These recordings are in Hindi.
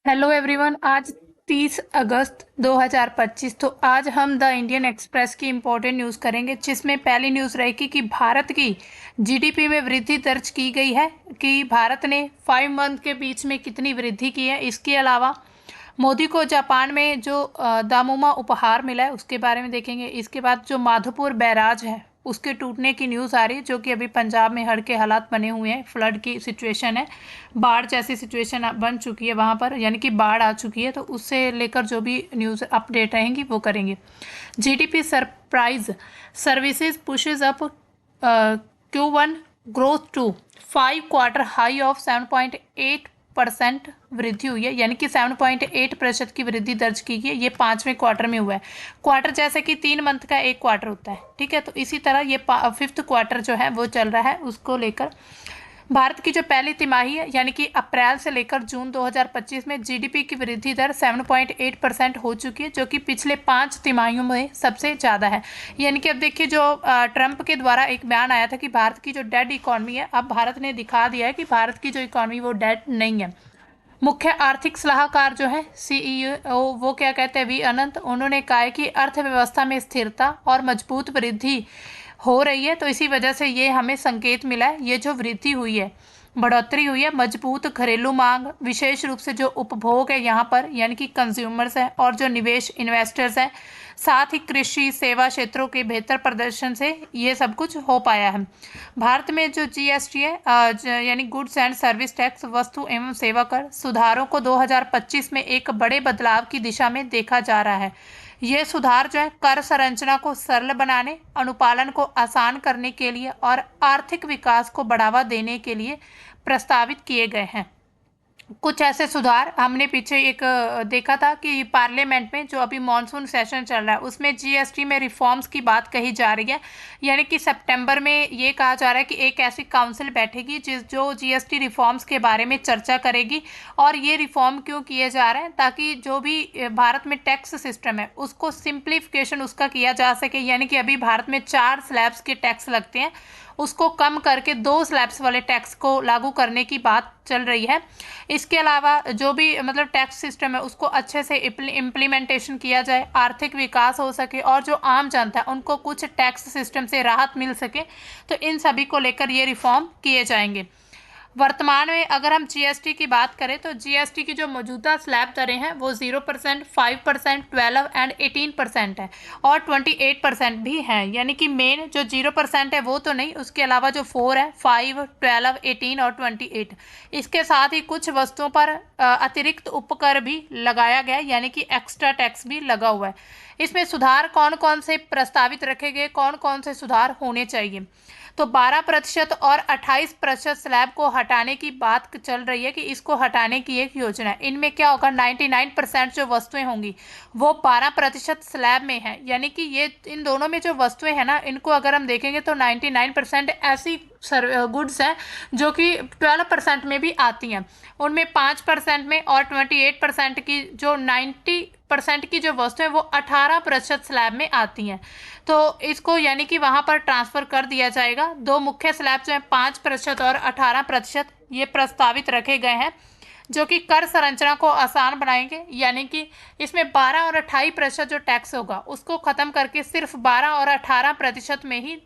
Hello everyone. आज 30 अगस्त 2025। तो आज हम द इंडियन एक्सप्रेस की इम्पोर्टेंट न्यूज़ करेंगे, जिसमें पहली न्यूज़ रहेगी कि भारत की जीडीपी में वृद्धि दर्ज की गई है, कि भारत ने 5 मंथ के बीच में कितनी वृद्धि की है। इसके अलावा मोदी को जापान में जो दामुमा उपहार मिला है उसके बारे में देखेंगे। इसके बाद जो माधोपुर बैराज है उसके टूटने की न्यूज़ आ रही है, जो कि अभी पंजाब में हड़के हालात बने हुए हैं, फ्लड की सिचुएशन है, बाढ़ जैसी सिचुएशन बन चुकी है वहाँ पर, यानी कि बाढ़ आ चुकी है। तो उससे लेकर जो भी न्यूज़ अपडेट रहेंगी वो करेंगे। GDP surprise, services pushes up Q1 growth to 5 quarter high of 7.8% वृद्धि हुई है, यानी कि 7.8% की वृद्धि दर्ज की गई है। ये 5वें क्वार्टर में हुआ है। क्वार्टर जैसे कि 3 मंथ का एक क्वार्टर होता है, ठीक है। तो इसी तरह ये 5th क्वार्टर जो है वो चल रहा है। उसको लेकर भारत की जो पहली तिमाही है, यानी कि अप्रैल से लेकर जून 2025 में जीडीपी की वृद्धि दर 7.8% हो चुकी है, जो कि पिछले 5 तिमाहियों में सबसे ज़्यादा है। यानी कि अब देखिए, जो ट्रंप के द्वारा एक बयान आया था कि भारत की जो डेड इकॉनमी है, अब भारत ने दिखा दिया है कि भारत की जो इकॉनमी वो डेड नहीं है। मुख्य आर्थिक सलाहकार जो है सीईओ, वो क्या कहते हैं, वी अनंत, उन्होंने कहा है कि अर्थव्यवस्था में स्थिरता और मजबूत वृद्धि हो रही है। तो इसी वजह से ये हमें संकेत मिला है, ये जो वृद्धि हुई है, बढ़ोतरी हुई है, मजबूत घरेलू मांग, विशेष रूप से जो उपभोग है यहाँ पर, यानी कि कंज्यूमर्स हैं, और जो निवेश इन्वेस्टर्स हैं, साथ ही कृषि सेवा क्षेत्रों के बेहतर प्रदर्शन से ये सब कुछ हो पाया है। भारत में जो जीएसटी है, यानी गुड्स एंड सर्विस टैक्स, वस्तु एवं सेवा कर, सुधारों को 2025 में एक बड़े बदलाव की दिशा में देखा जा रहा है। ये सुधार जो है कर संरचना को सरल बनाने, अनुपालन को आसान करने के लिए और आर्थिक विकास को बढ़ावा देने के लिए प्रस्तावित किए गए हैं। कुछ ऐसे सुधार हमने पीछे एक देखा था कि पार्लियामेंट में जो अभी मॉनसून सेशन चल रहा है उसमें जीएसटी में रिफॉर्म्स की बात कही जा रही है। यानी कि सितंबर में ये कहा जा रहा है कि एक ऐसी काउंसिल बैठेगी जो जीएसटी रिफॉर्म्स के बारे में चर्चा करेगी। और ये रिफॉर्म क्यों किए जा रहे हैं, ताकि जो भी भारत में टैक्स सिस्टम है उसको सिंप्लीफिकेशन उसका किया जा सके। यानी कि अभी भारत में 4 स्लैब्स के टैक्स लगते हैं, उसको कम करके 2 स्लैब्स वाले टैक्स को लागू करने की बात चल रही है। इसके अलावा जो भी मतलब टैक्स सिस्टम है उसको अच्छे से इम्प्लीमेंटेशन किया जाए, आर्थिक विकास हो सके, और जो आम जनता है उनको कुछ टैक्स सिस्टम से राहत मिल सके। तो इन सभी को लेकर ये रिफॉर्म किए जाएंगे। वर्तमान में अगर हम जीएसटी की बात करें तो जीएसटी की जो मौजूदा स्लैब दरें हैं वो 0%, 5%, 12 एंड 18% है, और 28% भी हैं। यानी कि मेन जो 0% है वो तो नहीं, उसके अलावा जो 4 है, 5, 12, 18 और 28, इसके साथ ही कुछ वस्तुओं पर अतिरिक्त उपकर भी लगाया गया है, यानी कि एक्स्ट्रा टैक्स भी लगा हुआ है। इसमें सुधार कौन कौन से प्रस्तावित रखे गए, कौन कौन से सुधार होने चाहिए। तो 12% और 28% स्लैब को हटाने की बात चल रही है, कि इसको हटाने की एक योजना है। इनमें क्या होगा, 99% जो वस्तुएं होंगी वो 12% स्लैब में है। यानी कि ये इन दोनों में जो वस्तुएं हैं ना, इनको अगर हम देखेंगे तो 99% ऐसी गुड्स हैं जो कि 12% में भी आती हैं। उनमें 5% में और 28% की जो 90% की जो वस्तुएं वो 18% स्लैब में आती हैं। तो इसको यानी कि वहाँ पर ट्रांसफ़र कर दिया जाएगा। 2 मुख्य स्लैब जो हैं 5% और 18% ये प्रस्तावित रखे गए हैं, जो कि कर संरचना को आसान बनाएंगे। यानी कि इसमें 12 और 28% जो टैक्स होगा उसको ख़त्म करके सिर्फ 12 और 18% में ही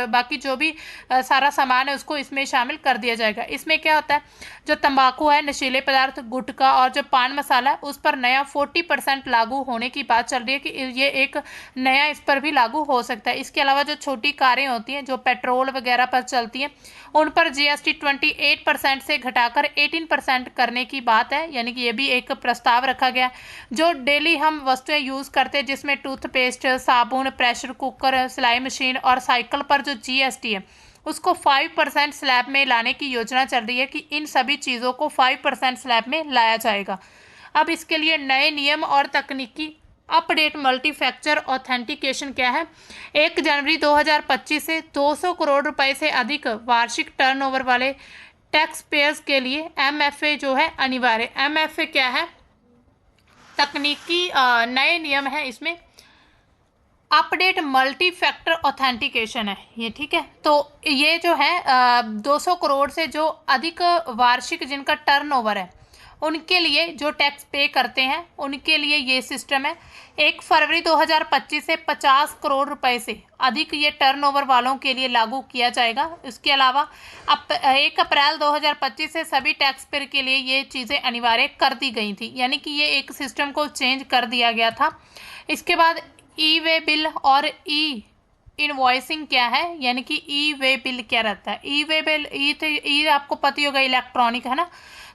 बाकी जो भी सारा सामान है उसको इसमें शामिल कर दिया जाएगा। इसमें क्या होता है, जो तंबाकू है, नशीले पदार्थ, गुटखा और जो पान मसाला है उस पर नया 40% लागू होने की बात चल रही है, कि ये एक नया इस पर भी लागू हो सकता है। इसके अलावा जो छोटी कारें होती हैं जो पेट्रोल वगैरह पर चलती हैं उन पर जीएसटी 28% से घटाकर 18% करने की बात है। यानी कि ये भी एक प्रस्ताव रखा गया। जो डेली हम वस्तुएं यूज़ करते हैं, जिसमें टूथपेस्ट, साबुन, प्रेशर कुकर, सिलाई मशीन और साइकिल पर जो जीएसटी है उसको 5% स्लैब में लाने की योजना चल रही है, कि इन सभी चीज़ों को 5% स्लैब में लाया जाएगा। अब इसके लिए नए नियम और तकनीकी अपडेट मल्टीफैक्चर ऑथेंटिकेशन क्या है। 1 जनवरी 2025 से 200 करोड़ रुपए से अधिक वार्षिक टर्नओवर वाले टैक्स पेयर्स के लिए एमएफए जो है अनिवार्य। एमएफए क्या है, तकनीकी नए नियम है, इसमें अपडेट मल्टी फैक्टर ऑथेंटिकेशन है ये, ठीक है। तो ये जो है 200 करोड़ से जो अधिक वार्षिक जिनका टर्नओवर है उनके लिए जो टैक्स पे करते हैं उनके लिए ये सिस्टम है। 1 फरवरी 2025 से 50 करोड़ रुपए से अधिक ये टर्नओवर वालों के लिए लागू किया जाएगा। इसके अलावा अब 1 अप्रैल 2025 से सभी टैक्स पेयर के लिए ये चीज़ें अनिवार्य कर दी गई थी, यानी कि ये एक सिस्टम को चेंज कर दिया गया था। इसके बाद ई वे बिल और ई इनवॉइसिंग क्या है, यानी कि ई वे बिल क्या रहता है। ई वे बिल ई आपको पता होगा इलेक्ट्रॉनिक है ना।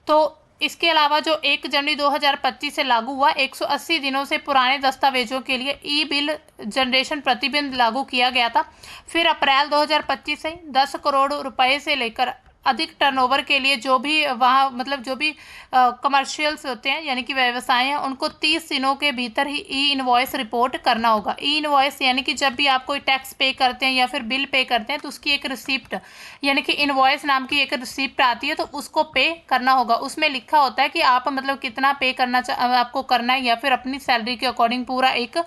तो इसके अलावा जो 1 जनवरी 2025 से लागू हुआ, 180 दिनों से पुराने दस्तावेजों के लिए ई बिल जनरेशन प्रतिबंध लागू किया गया था। फिर अप्रैल 2025 से 10 करोड़ रुपए से लेकर अधिक टर्नओवर के लिए जो भी वहाँ मतलब जो भी कमर्शियल्स होते हैं यानी कि व्यवसाय हैं, उनको 30 दिनों के भीतर ही ई इनवॉइस रिपोर्ट करना होगा। ई इनवॉइस यानी कि जब भी आप कोई टैक्स पे करते हैं या फिर बिल पे करते हैं तो उसकी एक रिसिप्ट यानी कि इनवॉइस नाम की एक रिसिप्ट आती है, तो उसको पे करना होगा। उसमें लिखा होता है कि आप मतलब कितना पे करना आपको करना है, या फिर अपनी सैलरी के अकॉर्डिंग पूरा एक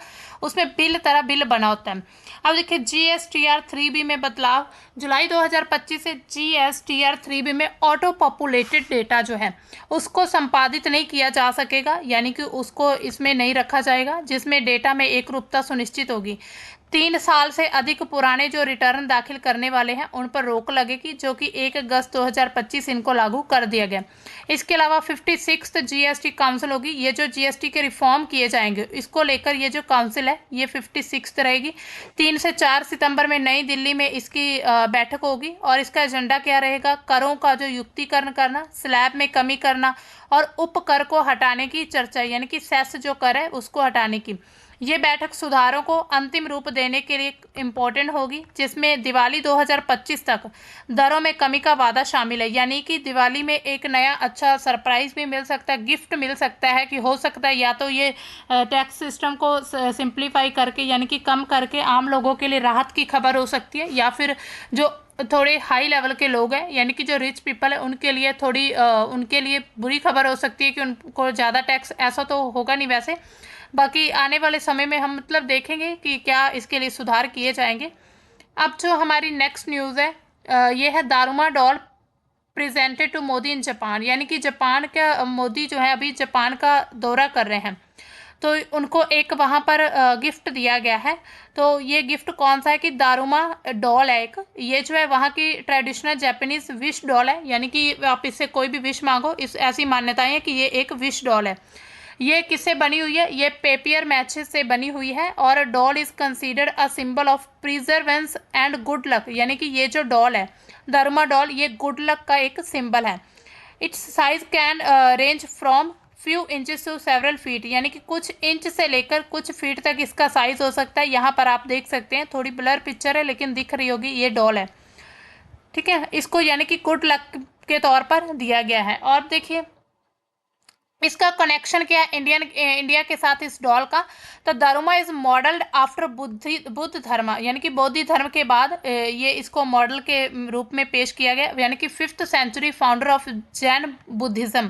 उसमें बिल बना होता है। अब देखिए GSTR 3B में बदलाव, जुलाई 2025 से GSTR 3B में ऑटो पॉपुलेटेड डेटा जो है उसको संपादित नहीं किया जा सकेगा, यानी कि उसको इसमें नहीं रखा जाएगा, जिसमें डेटा में एक रूपता सुनिश्चित होगी। 3 साल से अधिक पुराने जो रिटर्न दाखिल करने वाले हैं उन पर रोक लगेगी, जो कि 1 अगस्त 2025 इनको लागू कर दिया गया। इसके अलावा 56th GST काउंसिल होगी। ये जो GST के रिफॉर्म किए जाएंगे इसको लेकर ये जो काउंसिल है ये 56th रहेगी। 3 से 4 सितंबर में नई दिल्ली में इसकी बैठक होगी और इसका एजेंडा क्या रहेगा, करों का जो युक्तिकरण करना, स्लैब में कमी करना और उपकर को हटाने की चर्चा, यानी कि सेस जो कर है उसको हटाने की। ये बैठक सुधारों को अंतिम रूप देने के लिए इम्पोर्टेंट होगी, जिसमें दिवाली 2025 तक दरों में कमी का वादा शामिल है, यानी कि दिवाली में एक नया अच्छा सरप्राइज भी मिल सकता है, गिफ्ट मिल सकता है, कि हो सकता है या तो ये टैक्स सिस्टम को सिंप्लीफाई करके यानी कि कम करके आम लोगों के लिए राहत की खबर हो सकती है, या फिर जो थोड़े हाई लेवल के लोग हैं यानी कि जो रिच पीपल है उनके लिए थोड़ी उनके लिए बुरी खबर हो सकती है कि उनको ज़्यादा टैक्स, ऐसा तो होगा नहीं वैसे। बाकी आने वाले समय में हम मतलब देखेंगे कि क्या इसके लिए सुधार किए जाएंगे। अब जो हमारी नेक्स्ट न्यूज़ है ये है Daruma doll presented to Modi in Japan, यानी कि जापान का मोदी जो है अभी जापान का दौरा कर रहे हैं, तो उनको एक वहाँ पर गिफ्ट दिया गया है। तो ये गिफ्ट कौन सा है कि दारुमा डॉल है एक, ये जो है वहाँ की ट्रेडिशनल जापानीज विश डॉल है, यानी कि आप इससे कोई भी विश मांगो, इस ऐसी मान्यताएं है कि ये एक विश डॉल है। ये किससे बनी हुई है, ये पेपियर मैचेस से बनी हुई है और doll is considered a symbol of perseverance and good luck, यानी कि ये जो डॉल है दारुमा डॉल ये गुड लक का एक सिंबल है। Its size can range from few inches to several feet, यानी कि कुछ इंच से लेकर कुछ फीट तक इसका साइज हो सकता है। यहाँ पर आप देख सकते हैं, थोड़ी ब्लर पिक्चर है लेकिन दिख रही होगी, ये डॉल है, ठीक है। इसको यानी कि गुड लक के तौर पर दिया गया है। और देखिए इसका कनेक्शन क्या है इंडिया के साथ इस डॉल का, तो daruma is modelled after Buddha धर्म, यानी कि बौद्ध धर्म के बाद ये इसको मॉडल के रूप में पेश किया गया, यानी कि 5th century founder of Zen Buddhism.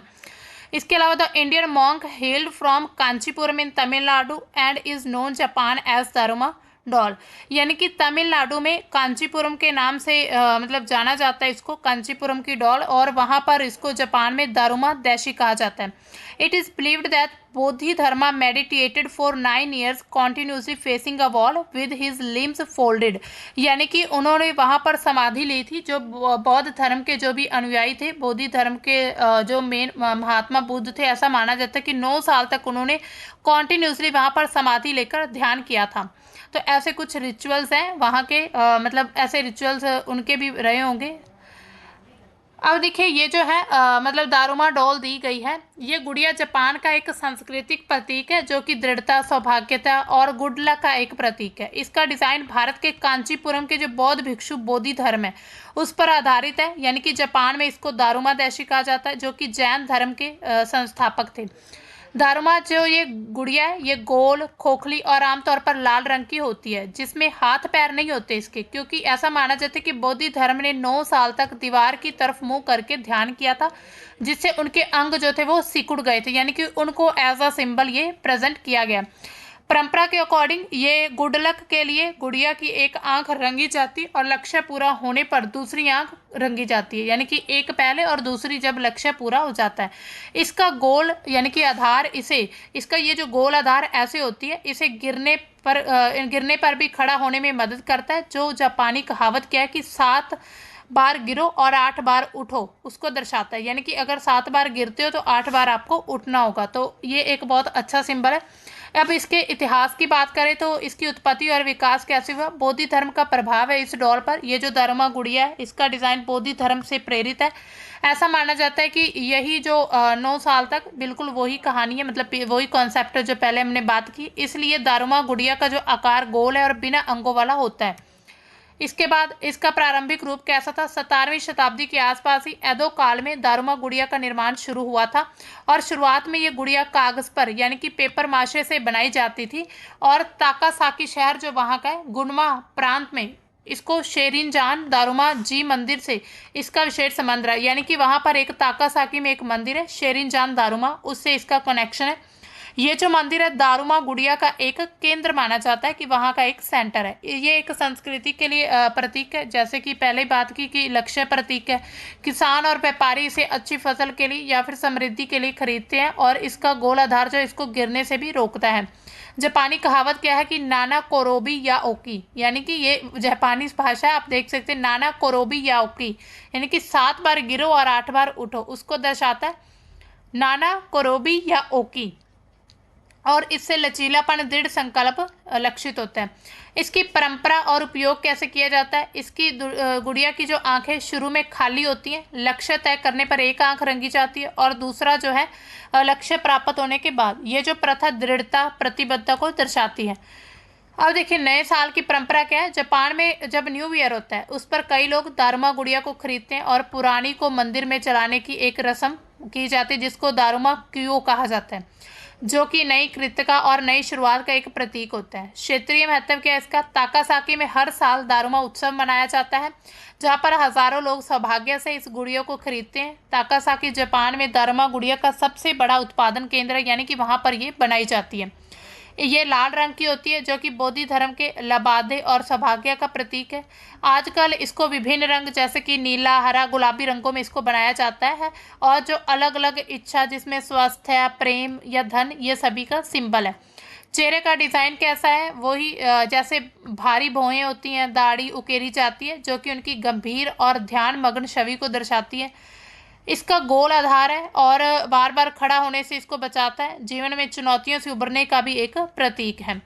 इसके अलावा the Indian monk hailed from Kanchipuram in Tamil Nadu and is known Japan as Daruma doll, यानी कि तमिलनाडु में कांचीपुरम के नाम से मतलब जाना जाता है इसको, कांचीपुरम की डॉल, और वहाँ पर इसको जापान में दारुमा दैशी कहा जाता है। It is believed that Bodhi Dharma meditated for 9 years continuously facing a wall with his limbs folded, यानी कि उन्होंने वहाँ पर समाधि ली थी। जो बौद्ध धर्म के जो भी अनुयायी थे, बोधि धर्म के जो मेन महात्मा बुद्ध थे, ऐसा माना जाता है कि 9 साल तक उन्होंने कॉन्टिन्यूसली वहाँ पर समाधि लेकर ध्यान किया था। तो ऐसे कुछ रिचुअल्स हैं वहाँ के, मतलब ऐसे रिचुअल्स उनके भी रहे होंगे। अब देखिए ये जो है मतलब दारुमा डॉल दी गई है, ये गुड़िया जापान का एक सांस्कृतिक प्रतीक है जो कि दृढ़ता, सौभाग्यता और गुड लक का एक प्रतीक है। इसका डिज़ाइन भारत के कांचीपुरम के जो बौद्ध भिक्षु बोधि धर्म है उस पर आधारित है, यानी कि जापान में इसको दारुमा दैशी कहा जाता है, जो कि जैन धर्म के संस्थापक थे। दारुमा जो ये गुड़िया है ये गोल, खोखली और आमतौर पर लाल रंग की होती है, जिसमें हाथ पैर नहीं होते इसके, क्योंकि ऐसा माना जाता है कि बौद्ध धर्म ने 9 साल तक दीवार की तरफ मुंह करके ध्यान किया था, जिससे उनके अंग जो थे वो सिकुड़ गए थे, यानी कि उनको एज अ सिंबल ये प्रेजेंट किया गया। परंपरा के अकॉर्डिंग ये गुड लक के लिए गुड़िया की एक आंख रंगी जाती और लक्ष्य पूरा होने पर दूसरी आंख रंगी जाती है, यानी कि एक पहले और दूसरी जब लक्ष्य पूरा हो जाता है। इसका गोल यानी कि आधार इसका ये जो गोल आधार ऐसे होती है, इसे गिरने पर भी खड़ा होने में मदद करता है। जो जापानी कहावत क्या है कि 7 बार गिरो और 8 बार उठो, उसको दर्शाता है। यानी कि अगर 7 बार गिरते हो तो 8 बार आपको उठना होगा। तो ये एक बहुत अच्छा सिंबल है। अब इसके इतिहास की बात करें तो इसकी उत्पत्ति और विकास कैसे हुआ। बोधि धर्म का प्रभाव है इस डॉल पर। ये जो दारुमा गुड़िया है, इसका डिज़ाइन बोधि धर्म से प्रेरित है। ऐसा माना जाता है कि यही जो 9 साल तक बिल्कुल वही कहानी है, मतलब वही कॉन्सेप्ट है जो पहले हमने बात की। इसलिए दारुमा गुड़िया का जो आकार गोल है और बिना अंगों वाला होता है। इसके बाद इसका प्रारंभिक रूप कैसा था। 17वीं शताब्दी के आसपास ही एदो काल में दारुमा गुड़िया का निर्माण शुरू हुआ था। और शुरुआत में ये गुड़िया कागज पर यानी कि पेपर माशे से बनाई जाती थी। और ताकासाकी शहर जो वहाँ का है, गुनमा प्रांत में इसको शेरिनजान दारुमा जी मंदिर से इसका विशेष संबंध रहा। यानी कि वहाँ पर एक ताकासाकी में एक मंदिर है शेरिनजान दारुमा, उससे इसका कनेक्शन है। ये जो मंदिर है दारुमा गुड़िया का एक केंद्र माना जाता है कि वहाँ का एक सेंटर है। ये एक संस्कृति के लिए प्रतीक है, जैसे कि पहले बात की कि लक्ष्य प्रतीक है। किसान और व्यापारी इसे अच्छी फसल के लिए या फिर समृद्धि के लिए खरीदते हैं और इसका गोल आधार जो इसको गिरने से भी रोकता है। जापानी कहावत क्या है कि नाना कोरोबी या ओकी, यानी कि ये जापानी भाषा है, आप देख सकते हैं नाना कोरोबी या ओकी, यानी कि 7 बार गिरो और 8 बार उठो, उसको दर्शाता है नाना कोरोबी या ओकी। और इससे लचीलापन दृढ़ संकल्प लक्षित होता है। इसकी परंपरा और उपयोग कैसे किया जाता है। इसकी गुड़िया की जो आंखें शुरू में खाली होती हैं, लक्ष्य तय करने पर एक आंख रंगी जाती है और दूसरा जो है लक्ष्य प्राप्त होने के बाद। ये जो प्रथा दृढ़ता प्रतिबद्धता को दर्शाती है। अब देखिए नए साल की परंपरा क्या है। जापान में जब न्यू ईयर होता है उस पर कई लोग दारुमा गुड़िया को खरीदते हैं और पुरानी को मंदिर में चलाने की एक रस्म की जाती है जिसको दारुमा क्यूओ कहा जाता है, जो कि नई कृतिका और नई शुरुआत का एक प्रतीक होता है। क्षेत्रीय महत्व क्या है इसका। ताकासाकी में हर साल दारुमा उत्सव मनाया जाता है जहाँ पर हजारों लोग सौभाग्य से इस गुड़ियों को खरीदते हैं। ताकासाकी जापान में दारुमा गुड़िया का सबसे बड़ा उत्पादन केंद्र है, यानी कि वहाँ पर ये बनाई जाती है। ये लाल रंग की होती है जो कि बोधि धर्म के लबादे और सौभाग्य का प्रतीक है। आजकल इसको विभिन्न रंग जैसे कि नीला, हरा, गुलाबी रंगों में इसको बनाया जाता है और जो अलग अलग इच्छा जिसमें स्वास्थ्य, प्रेम या धन, ये सभी का सिंबल है। चेहरे का डिज़ाइन कैसा है, वही जैसे भारी भौहें होती हैं, दाढ़ी उकेरी जाती है जो कि उनकी गंभीर और ध्यान मग्न छवि को दर्शाती है। इसका गोल आधार है और बार बार खड़ा होने से इसको बचाता है। जीवन में चुनौतियों से उबरने का भी एक प्रतीक है।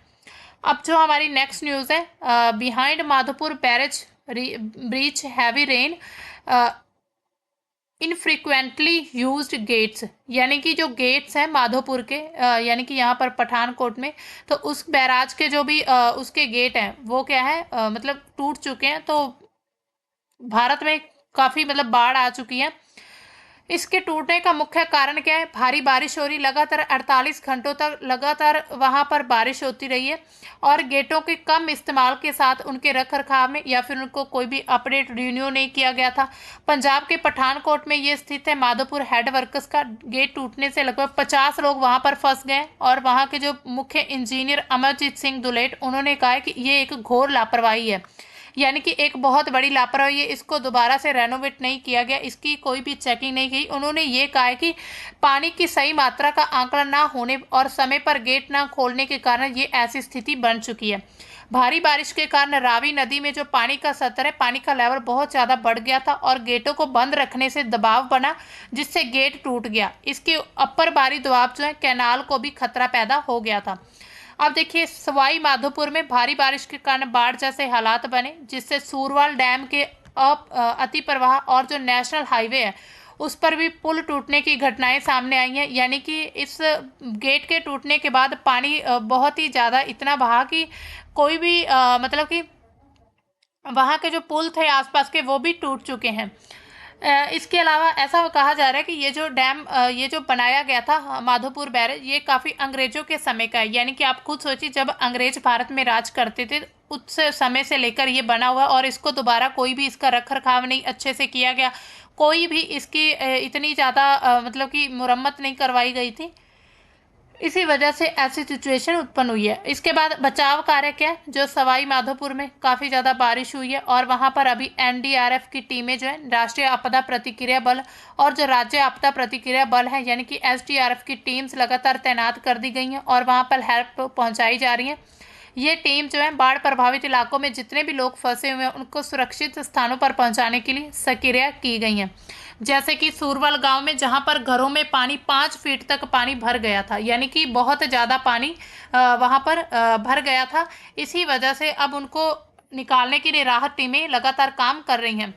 अब जो हमारी नेक्स्ट न्यूज़ है, behind Madhopur barrage breach heavy rain infrequently used gates, यानी कि जो गेट्स हैं माधोपुर के यानी कि यहाँ पर पठानकोट में, तो उस बैराज के जो भी उसके गेट हैं वो क्या है मतलब टूट चुके हैं। तो भारत में काफ़ी मतलब बाढ़ आ चुकी है। इसके टूटने का मुख्य कारण क्या है। भारी बारिश हो रही, लगातार 48 घंटों तक लगातार वहां पर बारिश होती रही है और गेटों के कम इस्तेमाल के साथ उनके रख रखाव में या फिर उनको कोई भी अपडेट रिन्यू नहीं किया गया था। पंजाब के पठानकोट में ये स्थित है। माधोपुर हेड वर्कर्स का गेट टूटने से लगभग 50 लोग वहां पर फंस गए और वहां के जो मुख्य इंजीनियर अमरजीत सिंह दुलेट, उन्होंने कहा है कि ये एक घोर लापरवाही है, यानी कि एक बहुत बड़ी लापरवाही है। इसको दोबारा से रेनोवेट नहीं किया गया, इसकी कोई भी चेकिंग नहीं की। उन्होंने ये कहा है कि पानी की सही मात्रा का आंकलन ना होने और समय पर गेट ना खोलने के कारण ये ऐसी स्थिति बन चुकी है। भारी बारिश के कारण रावी नदी में जो पानी का स्तर है, पानी का लेवल बहुत ज़्यादा बढ़ गया था और गेटों को बंद रखने से दबाव बना जिससे गेट टूट गया। इसके अपर बारी दबाव जो है कैनाल को भी खतरा पैदा हो गया था। अब देखिए सवाई माधोपुर में भारी बारिश के कारण बाढ़ जैसे हालात बने जिससे सूरवाल डैम के अति प्रवाह और जो नेशनल हाईवे है उस पर भी पुल टूटने की घटनाएं सामने आई हैं। यानी कि इस गेट के टूटने के बाद पानी बहुत ही ज़्यादा इतना बहा कि कोई भी मतलब कि वहाँ के जो पुल थे आसपास के वो भी टूट चुके हैं। इसके अलावा ऐसा कहा जा रहा है कि ये जो डैम ये जो बनाया गया था माधोपुर बैरेज, ये काफ़ी अंग्रेजों के समय का है। यानी कि आप खुद सोचिए जब अंग्रेज भारत में राज करते थे उस समय से लेकर ये बना हुआ और इसको दोबारा कोई भी इसका रख रखाव नहीं अच्छे से किया गया, कोई भी इसकी इतनी ज़्यादा मतलब कि मुरम्मत नहीं करवाई गई थी। इसी वजह से ऐसी सिचुएशन उत्पन्न हुई है। इसके बाद बचाव कार्य क्या है, जो सवाई माधोपुर में काफ़ी ज़्यादा बारिश हुई है और वहाँ पर अभी एनडीआरएफ की टीमें जो है, राष्ट्रीय आपदा प्रतिक्रिया बल और जो राज्य आपदा प्रतिक्रिया बल है यानी कि एसडीआरएफ की टीम्स लगातार तैनात कर दी गई हैं और वहाँ पर हेल्प पहुँचाई जा रही है। ये टीम जो है बाढ़ प्रभावित इलाकों में जितने भी लोग फंसे हुए हैं उनको सुरक्षित स्थानों पर पहुंचाने के लिए सक्रिय की गई हैं। जैसे कि सूरवल गांव में जहां पर घरों में पानी 5 फीट तक पानी भर गया था, यानी कि बहुत ज़्यादा पानी वहां पर भर गया था। इसी वजह से अब उनको निकालने के लिए राहत टीमें लगातार काम कर रही हैं।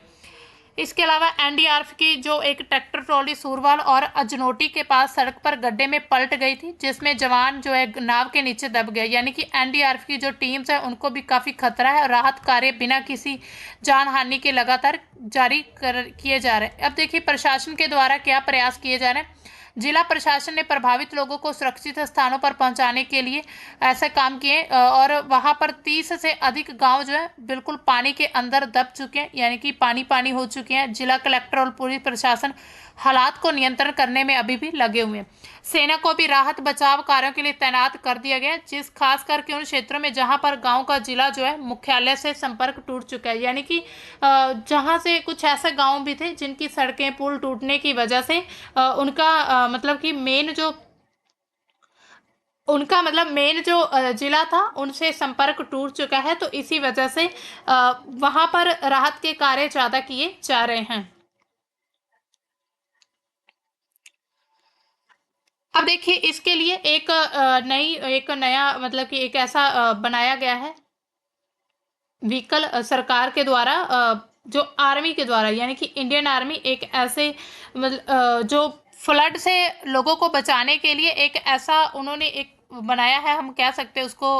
इसके अलावा एनडीआरएफ की जो एक ट्रैक्टर ट्रॉली सूरवाल और अजनोटी के पास सड़क पर गड्ढे में पलट गई थी, जिसमें जवान जो है नाव के नीचे दब गए, यानी कि एनडीआरएफ की जो टीम्स है उनको भी काफ़ी खतरा है और राहत कार्य बिना किसी जान हानि के लगातार जारी किए जा रहे हैं। अब देखिए प्रशासन के द्वारा क्या प्रयास किए जा रहे हैं। जिला प्रशासन ने प्रभावित लोगों को सुरक्षित स्थानों पर पहुंचाने के लिए ऐसे काम किए और वहां पर 30 से अधिक गांव जो है बिल्कुल पानी के अंदर दब चुके हैं, यानी कि पानी पानी हो चुके हैं। जिला कलेक्टर और पुलिस प्रशासन हालात को नियंत्रण करने में अभी भी लगे हुए हैं। सेना को भी राहत बचाव कार्यों के लिए तैनात कर दिया गया, जिस खास करके उन क्षेत्रों में जहां पर गांव का जिला जो है मुख्यालय से संपर्क टूट चुका है, यानी कि जहां से कुछ ऐसे गांव भी थे जिनकी सड़कें पुल टूटने की वजह से उनका मतलब कि मेन जो जिला था उनसे संपर्क टूट चुका है। तो इसी वजह से वहां पर राहत के कार्य ज़्यादा किए जा रहे हैं। अब देखिए इसके लिए एक नया मतलब कि एक ऐसा बनाया गया है व्हीकल सरकार के द्वारा, जो आर्मी के द्वारा, यानी कि इंडियन आर्मी एक ऐसे जो फ्लड से लोगों को बचाने के लिए एक ऐसा उन्होंने एक बनाया है, हम कह सकते हैं उसको